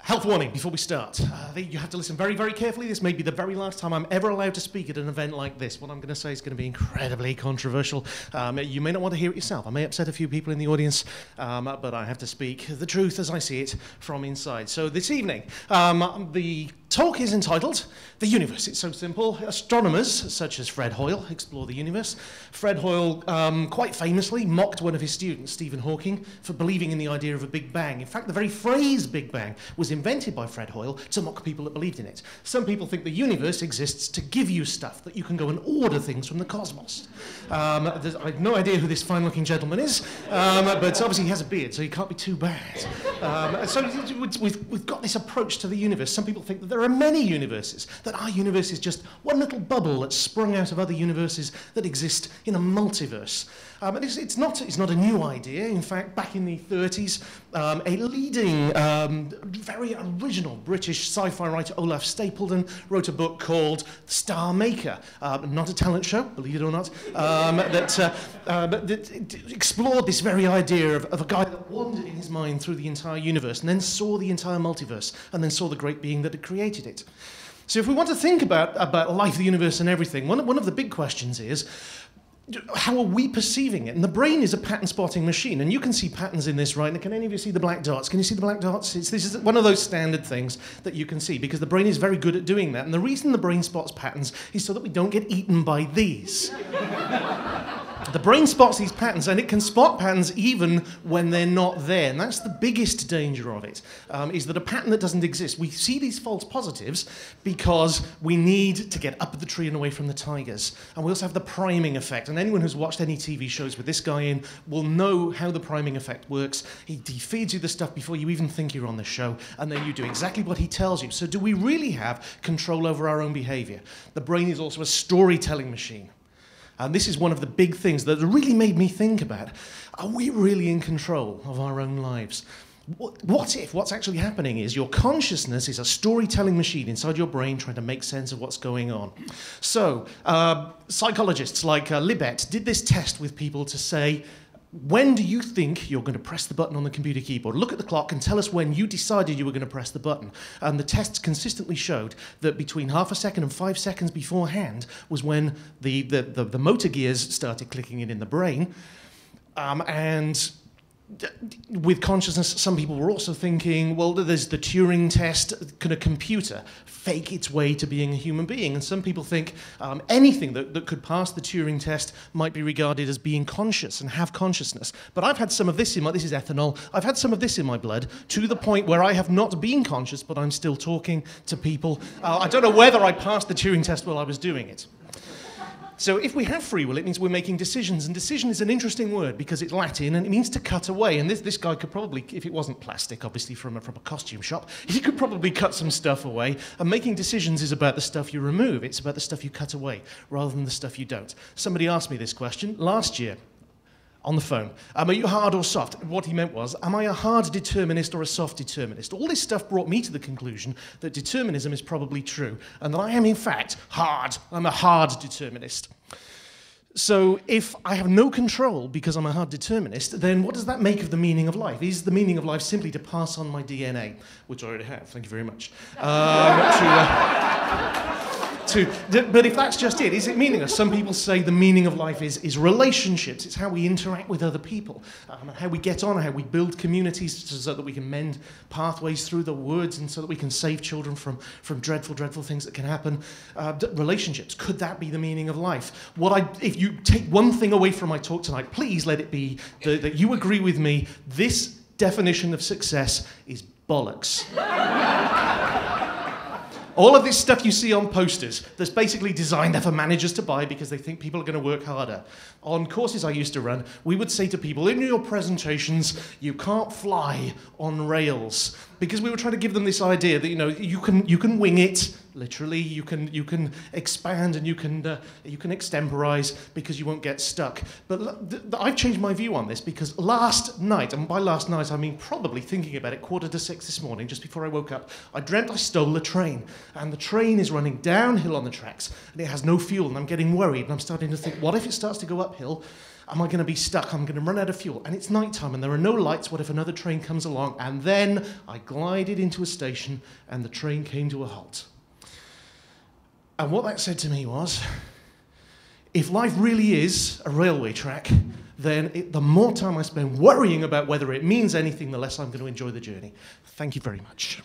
Health warning before we start. You have to listen very, very carefully. This may be the very last time I'm ever allowed to speak at an event like this. What I'm going to say is going to be incredibly controversial. You may not want to hear it yourself. I may upset a few people in the audience, but I have to speak the truth as I see it from inside. So this evening, the talk is entitled The Universe. It's so simple. Astronomers, such as Fred Hoyle, explore the universe. Fred Hoyle, quite famously, mocked one of his students, Stephen Hawking, for believing in the idea of a Big Bang. In fact, the very phrase Big Bang was invented by Fred Hoyle to mock people that believed in it. Some people think the universe exists to give you stuff, that you can go and order things from the cosmos. I have no idea who this fine-looking gentleman is, but obviously he has a beard, so he can't be too bad. So we've got this approach to the universe. Some people think that there are many universes, that our universe is just one little bubble that's sprung out of other universes that exist in a multiverse. It's not a new idea. In fact, back in the 30s, a leading, very original British sci-fi writer, Olaf Stapledon, wrote a book called Star Maker, not a talent show, believe it or not, that explored this very idea of a guy that wandered in his mind through the entire universe and then saw the entire multiverse and then saw the great being that had created it. So if we want to think about life, the universe and everything, one of the big questions is, how are we perceiving it? And the brain is a pattern spotting machine, and you can see patterns in this, right? And can any of you see the black dots? Can you see the black dots? This is one of those standard things that you can see, because the brain is very good at doing that. And the reason the brain spots patterns is so that we don't get eaten by these. The brain spots these patterns, and it can spot patterns even when they're not there. And that's the biggest danger of it, is that a pattern that doesn't exist. We see these false positives because we need to get up the tree and away from the tigers. And we also have the priming effect. And anyone who's watched any TV shows with this guy in will know how the priming effect works. He feeds you the stuff before you even think you're on the show, and then you do exactly what he tells you. So do we really have control over our own behavior? The brain is also a storytelling machine. And this is one of the big things that really made me think about. Are we really in control of our own lives? What if what's actually happening is your consciousness is a storytelling machine inside your brain trying to make sense of what's going on? So psychologists like Libet did this test with people to say, when do you think you're going to press the button on the computer keyboard? Look at the clock and tell us when you decided you were going to press the button. And the tests consistently showed that between half a second and 5 seconds beforehand was when the motor gears started clicking in the brain. And with consciousness, some people were also thinking, well, there's the Turing test. Can a computer fake its way to being a human being? And some people think anything that could pass the Turing test might be regarded as being conscious and have consciousness. But I've had some of this this is ethanol, I've had some of this in my blood to the point where I have not been conscious, but I'm still talking to people. I don't know whether I passed the Turing test while I was doing it. So if we have free will, it means we're making decisions. And decision is an interesting word because it's Latin and it means to cut away. And this guy could probably, if it wasn't plastic, obviously from a costume shop, he could probably cut some stuff away. And making decisions is about the stuff you remove. It's about the stuff you cut away rather than the stuff you don't. Somebody asked me this question last year on the phone. Are you hard or soft? What he meant was, am I a hard determinist or a soft determinist? All this stuff brought me to the conclusion that determinism is probably true, and that I am, in fact, hard. I'm a hard determinist. So if I have no control because I'm a hard determinist, then what does that make of the meaning of life? Is the meaning of life simply to pass on my DNA, which I already have, thank you very much, but if that's just it, is it meaningless? Some people say the meaning of life is relationships. It's how we interact with other people, how we get on, how we build communities so that we can mend pathways through the woods and so that we can save children from dreadful, dreadful things that can happen. Relationships, could that be the meaning of life? If you take one thing away from my talk tonight, please let it be that you agree with me, this definition of success is bollocks. All of this stuff you see on posters that's basically designed there for managers to buy because they think people are going to work harder. On courses I used to run, we would say to people, in your presentations, you can't fly on rails. Because we were trying to give them this idea that, you can wing it, Literally, you can expand and you can extemporize because you won't get stuck. But I've changed my view on this because last night, and by last night I mean probably thinking about it 5:45 this morning, just before I woke up, I dreamt I stole a train, and the train is running downhill on the tracks, and it has no fuel, and I'm getting worried, and I'm starting to think, what if it starts to go uphill? Am I going to be stuck? I'm going to run out of fuel. And it's nighttime and there are no lights. What if another train comes along? And then I glided into a station and the train came to a halt. And what that said to me was, if life really is a railway track, then the more time I spend worrying about whether it means anything, the less I'm going to enjoy the journey. Thank you very much.